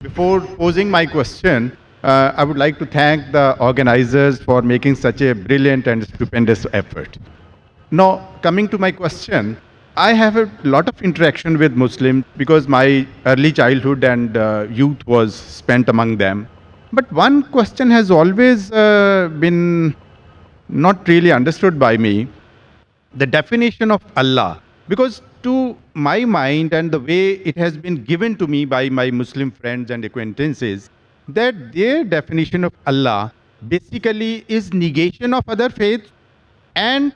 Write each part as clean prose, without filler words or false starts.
Before posing my question, I would like to thank the organizers for making such a brilliant and stupendous effort. Now, coming to my question, I have a lot of interaction with Muslims because my early childhood and youth was spent among them. But one question has always been not really understood by me, the definition of Allah. Because to my mind and the way it has been given to me by my Muslim friends and acquaintances, that their definition of Allah basically is negation of other faiths and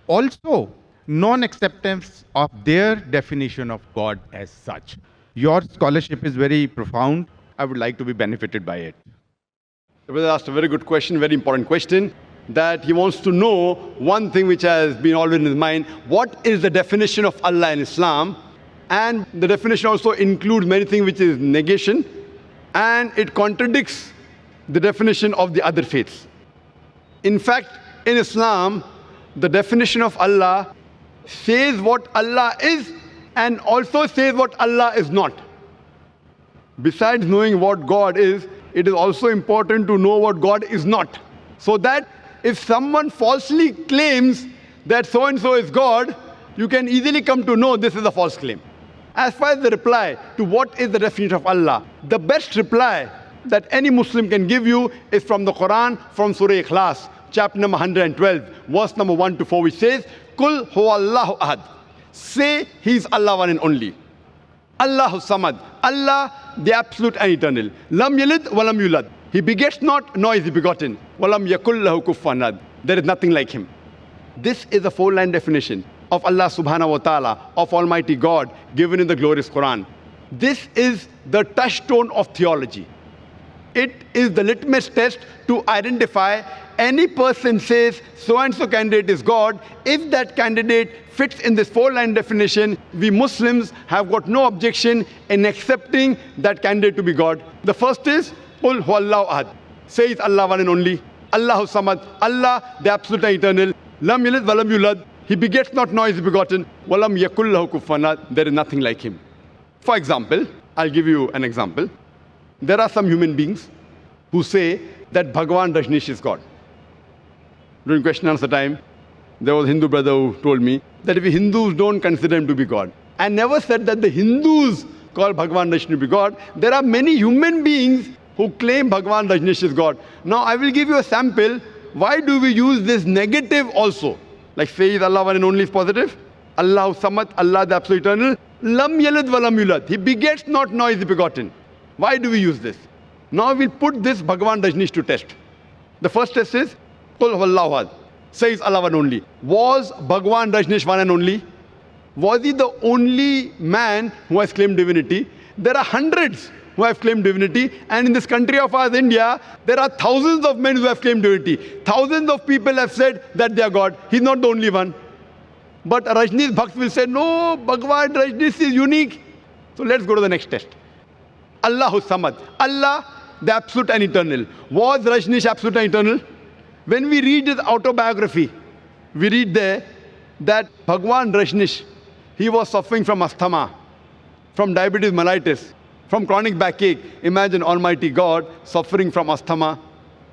also non-acceptance of their definition of God as such. Your scholarship is very profound. I would like to be benefited by it. The brother asked a very good question, very important question, that he wants to know one thing which has been always in his mind. What is the definition of Allah in Islam? And the definition also includes many things which is negation, and it contradicts the definition of the other faiths. In fact, in Islam, the definition of Allah says what Allah is and also says what Allah is not. Besides knowing what God is, it is also important to know what God is not. So that if someone falsely claims that so-and-so is God, you can easily come to know this is a false claim. As far as the reply to what is the definition of Allah, the best reply that any Muslim can give you is from the Quran, from Surah Ikhlas, chapter number 112, verse number 1 to 4, which says, Kul huwallahu ahad. Say He is Allah one and only. Allahu samad. Allah, the absolute and eternal. Lam yalid walam yulad. He begets not, nor is he begotten. Walam yakul lahu kufuwan ahad. There is nothing like him. This is a four-line definition of Allah subhanahu wa ta'ala, of Almighty God, given in the glorious Quran. This is the touchstone of theology. It is the litmus test to identify any person says so-and-so candidate is God. If that candidate fits in this four-line definition, we Muslims have got no objection in accepting that candidate to be God. The first is, Qul huwallahu ahad. Say it's Allah one and only. Allahu samad. Allah, the absolute and eternal. Lam yalid walam yulad. He begets not, nor is he begotten. Walam yakul lahu kufuwan ahad. There is nothing like him. For example, I'll give you an example. There are some human beings who say that Bhagwan Rajneesh is God. During question and answer time, there was a Hindu brother who told me that if we Hindus don't consider him to be God, I never said that the Hindus call Bhagwan Rajneesh to be God. There are many human beings who claim Bhagwan Rajneesh is God. Now I will give you a sample. Why do we use this negative also? Like say is Allah one and only is positive. Allahu samad, Allah the absolute eternal. Lam yalid walam yulad. He begets not, nor is he begotten. Why do we use this? Now we'll put this Bhagwan Rajneesh to test. The first test is, Qul huwallahu ahad. Says Allah one only. Was Bhagwan Rajneesh one and only? Was he the only man who has claimed divinity? There are hundreds who have claimed divinity, and in this country of ours, India, there are thousands of men who have claimed divinity. Thousands of people have said that they are God. He's not the only one. But Rajneesh Bhakt will say, no, Bhagwan Rajneesh is unique. So let's go to the next test. Allahu samad. Allah, the absolute and eternal. Was Rajneesh absolute and eternal? When we read his autobiography, we read there that Bhagwan Rajneesh, he was suffering from asthma, from diabetes mellitus, from chronic backache. Imagine Almighty God suffering from asthma,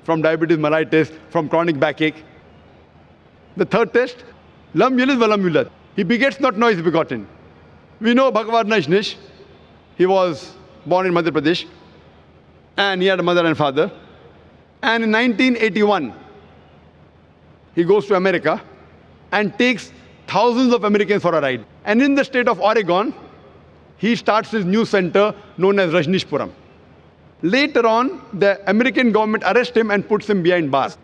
from diabetes mellitus, from chronic backache. The third test, Lam yalid walam yulad. He begets not, nor is begotten. We know Bhagwan Rajneesh, he was born in Madhya Pradesh, and he had a mother and father. And in 1981, he goes to America and takes thousands of Americans for a ride. And in the state of Oregon, he starts his new center known as Rajneeshpuram. Later on, the American government arrests him and puts him behind bars.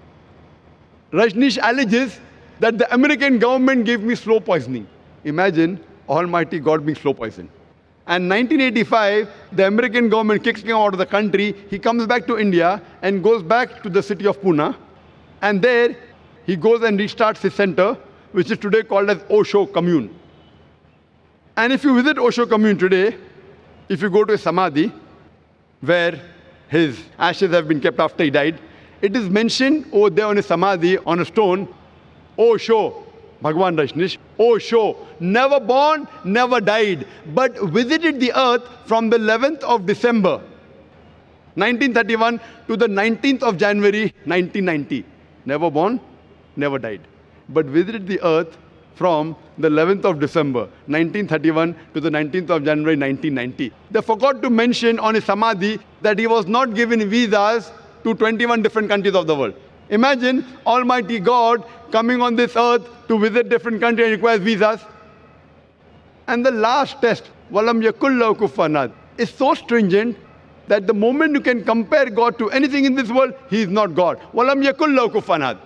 Rajneesh alleges that the American government gave me slow poisoning. Imagine Almighty God being slow poisoned. And 1985, the American government kicks him out of the country. He comes back to India and goes back to the city of Pune. And there, he goes and restarts his center, which is today called as Osho Commune. And if you visit Osho Commune today, if you go to a samadhi, where his ashes have been kept after he died, it is mentioned over there on a samadhi, on a stone, Osho, Bhagwan Rajneesh, Osho, never born, never died, but visited the earth from the 11th of December 1931 to the 19th of January 1990. Never born, never died. But visited the earth from the 11th of December 1931 to the 19th of January 1990. They forgot to mention on his samadhi that he was not given visas to 21 different countries of the world. Imagine Almighty God coming on this earth to visit different countries and requires visas. And the last test, Walam Yakullahu Kufanad, is so stringent that the moment you can compare God to anything in this world, he is not God. Walam Yakullahu Kufanad.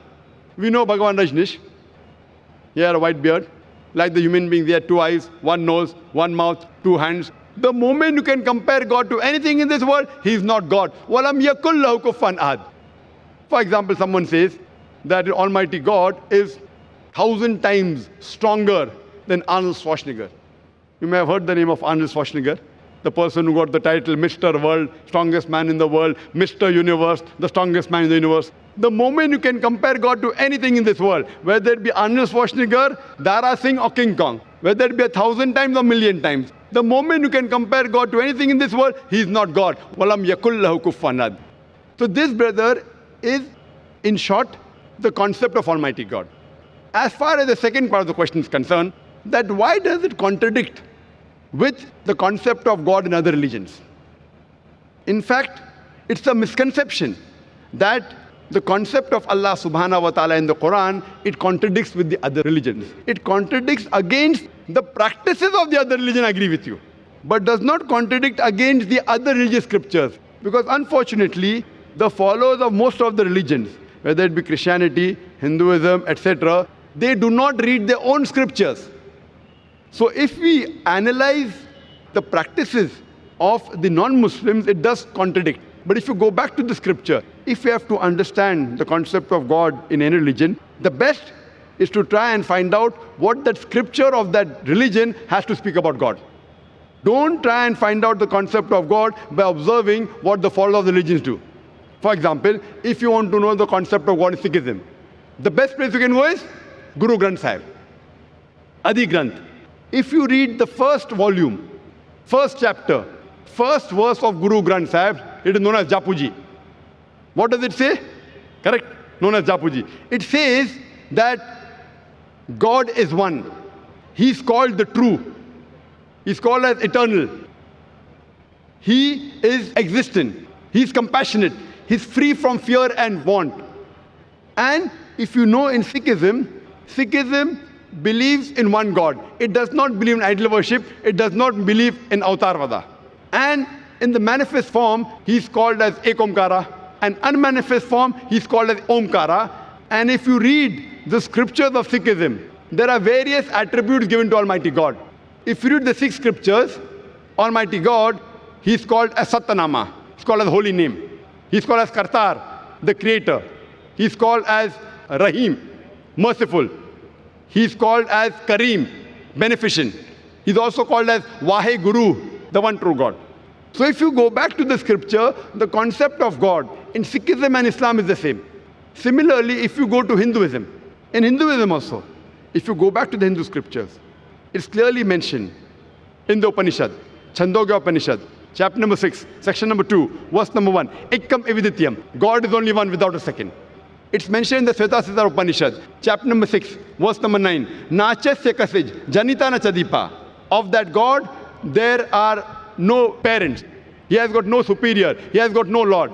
We know Bhagavan Rajneesh. He had a white beard. Like the human being, he had 2 eyes, 1 nose, 1 mouth, 2 hands. The moment you can compare God to anything in this world, he is not God. Walam Yakullahu Kufanad. For example, someone says that Almighty God is 1,000 times stronger than Arnold Schwarzenegger. You may have heard the name of Arnold Schwarzenegger, the person who got the title Mr. World, strongest man in the world, Mr. Universe, the strongest man in the universe. The moment you can compare God to anything in this world, whether it be Arnold Schwarzenegger, Dara Singh or King Kong, whether it be 1,000 times or 1,000,000 times, the moment you can compare God to anything in this world, he is not God. Walam yakullahu kufanad. So this, brother, is, in short, the concept of Almighty God. As far as the second part of the question is concerned, that why does it contradict with the concept of God in other religions? In fact, it's a misconception that the concept of Allah subhanahu wa ta'ala in the Quran, it contradicts with the other religions. It contradicts against the practices of the other religion, I agree with you, but does not contradict against the other religious scriptures. Because unfortunately, the followers of most of the religions, whether it be Christianity, Hinduism, etc., they do not read their own scriptures. So if we analyze the practices of the non-Muslims, it does contradict. But if you go back to the scripture, if you have to understand the concept of God in any religion, the best is to try and find out what that scripture of that religion has to speak about God. Don't try and find out the concept of God by observing what the followers of the religions do. For example, if you want to know the concept of God in Sikhism, the best place you can go is Guru Granth Sahib, Adi Granth. If you read the first volume, first chapter, first verse of Guru Granth Sahib, it is known as Japuji. What does it say? Correct? Known as Japuji. It says that God is one. He's called the true. He's called as eternal. He is existent. He's compassionate. He's free from fear and want. And if you know, in Sikhism, Sikhism believes in one God. It does not believe in idol worship. It does not believe in Avatarvada. And in the manifest form, he's called as Ekomkara. And unmanifest form, he's called as Omkara. And if you read the scriptures of Sikhism, there are various attributes given to Almighty God. If you read the 6 scriptures, Almighty God, he's called as Sattanama. He's called as holy name. He's called as Kartar, the creator. He's called as Rahim, merciful. He's called as Kareem, beneficent. He's also called as Vahe Guru, the one true God. So if you go back to the scripture, the concept of God in Sikhism and Islam is the same. Similarly, if you go to Hinduism, in Hinduism also, if you go back to the Hindu scriptures, it's clearly mentioned in the Upanishad, Chandogya Upanishad, chapter number 6, section number 2, verse number 1, Ekam Evidityam, God is only one without a second. It's mentioned in the Svetasithar Upanishad, chapter number 6, verse number 9, Nachasya Kasij, Janita Nachadipa. Of that God, there are no parents. He has got no superior. He has got no Lord.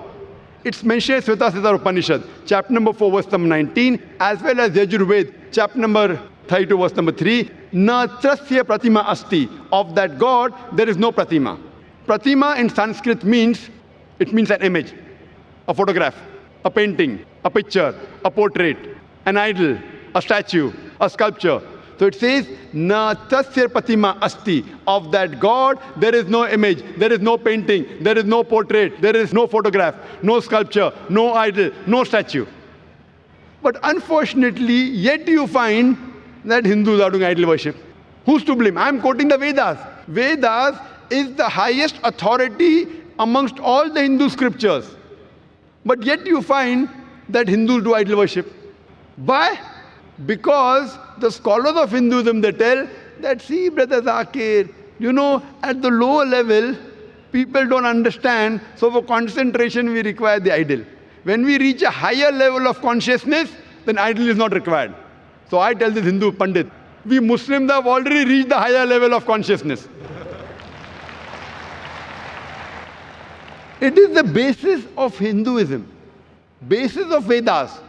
It's mentioned in Svetasithar Upanishad, chapter number 4, verse number 19, as well as Yajurved, chapter number 32, verse number 3, Na trasya pratima asti. Of that God, there is no pratima. Pratima in Sanskrit means, it means an image, a photograph, a painting, a picture, a portrait, an idol, a statue, a sculpture. So it says, Na tasya pratima asti. Of that God, there is no image, there is no painting, there is no portrait, there is no photograph, no sculpture, no idol, no statue. But unfortunately, yet you find that Hindus are doing idol worship. Who's to blame? I'm quoting the Vedas. Vedas is the highest authority amongst all the Hindu scriptures. But yet you find that Hindus do idol worship. Why? Because the scholars of Hinduism, they tell that, see, Brother Zakir, you know, at the lower level, People don't understand, so for concentration we require the idol. When we reach a higher level of consciousness, then idol is not required. So I tell this Hindu Pandit, we Muslims have already reached the higher level of consciousness. It is the basis of Hinduism, basis of Vedas.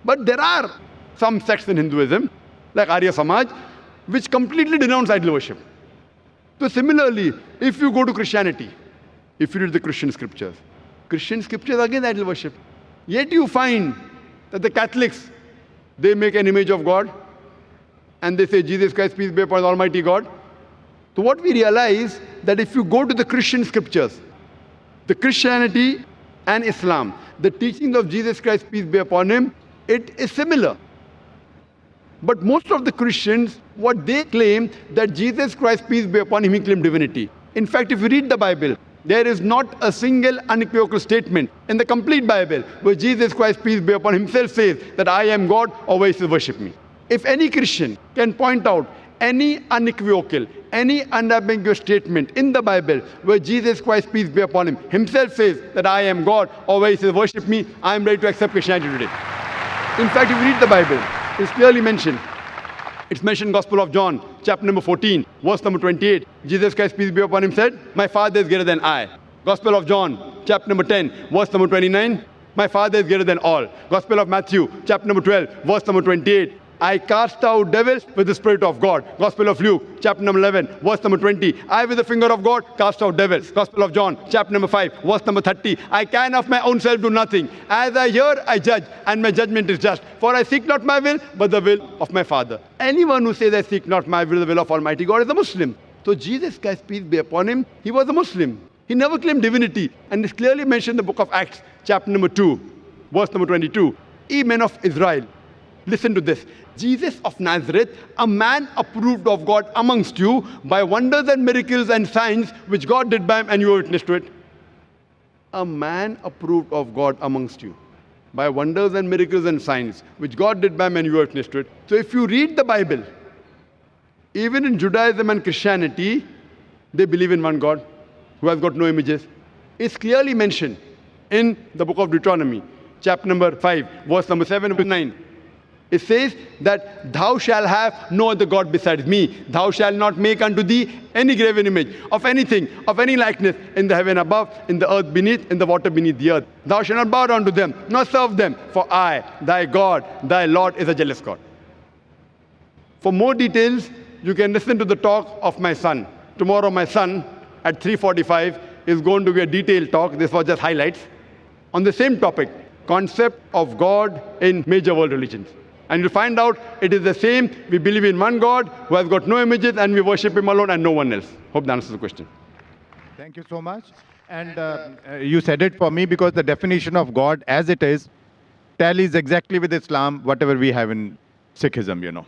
But there are some sects in Hinduism, like Arya Samaj, which completely denounce idol worship. So similarly, if you go to Christianity, if you read the Christian scriptures again idol worship. Yet you find that the Catholics, they make an image of God and they say, Jesus Christ, peace be upon Almighty God. So what we realize that if you go to the Christian scriptures, the Christianity and Islam, the teachings of Jesus Christ, peace be upon him, it is similar. But most of the Christians, what they claim, that Jesus Christ, peace be upon him, he claimed divinity. In fact, if you read the Bible, there is not a single unequivocal statement in the complete Bible where Jesus Christ, peace be upon him, himself says that I am God, always worship me. If any Christian can point out any unequivocal, any unambiguous statement in the Bible where Jesus Christ, peace be upon him, himself says that I am God, always worship me, I am ready to accept Christianity today. In fact, if you read the Bible, it's clearly mentioned. It's mentioned in Gospel of John, chapter number 14, verse number 28. Jesus Christ, peace be upon him, said, my Father is greater than I. Gospel of John, chapter number 10, verse number 29. My Father is greater than all. Gospel of Matthew, chapter number 12, verse number 28. I cast out devils with the Spirit of God. Gospel of Luke, chapter number 11, verse number 20. I with the finger of God cast out devils. Gospel of John, chapter number 5, verse number 30. I can of my own self do nothing. As I hear, I judge, and my judgment is just. For I seek not my will, but the will of my Father. Anyone who says I seek not my will, the will of Almighty God, is a Muslim. So Jesus Christ, peace be upon him, he was a Muslim. He never claimed divinity. And it's clearly mentioned in the book of Acts, chapter number 2, verse number 22. Ye men of Israel, listen to this. Jesus of Nazareth, a man approved of God amongst you by wonders and miracles and signs which God did by him, and you were witness to it. A man approved of God amongst you by wonders and miracles and signs which God did by him, and you were witness to it. So if you read the Bible, even in Judaism and Christianity, they believe in one God who has got no images. It's clearly mentioned in the book of Deuteronomy, chapter number 5, verse number 7 to 9. It says that thou shalt have no other God besides me. Thou shalt not make unto thee any graven image of anything, of any likeness in the heaven above, in the earth beneath, in the water beneath the earth. Thou shalt not bow down to them, nor serve them. For I, thy God, thy Lord, is a jealous God. For more details, you can listen to the talk of my son. Tomorrow my son at 3:45 is going to be a detailed talk. This was just highlights on the same topic, concept of God in major world religions. And you'll find out it is the same. We believe in one God who has got no images, and we worship him alone and no one else. Hope that answers the question. Thank you so much. And you said it for me because the definition of God as it is tallies exactly with Islam, whatever we have in Sikhism,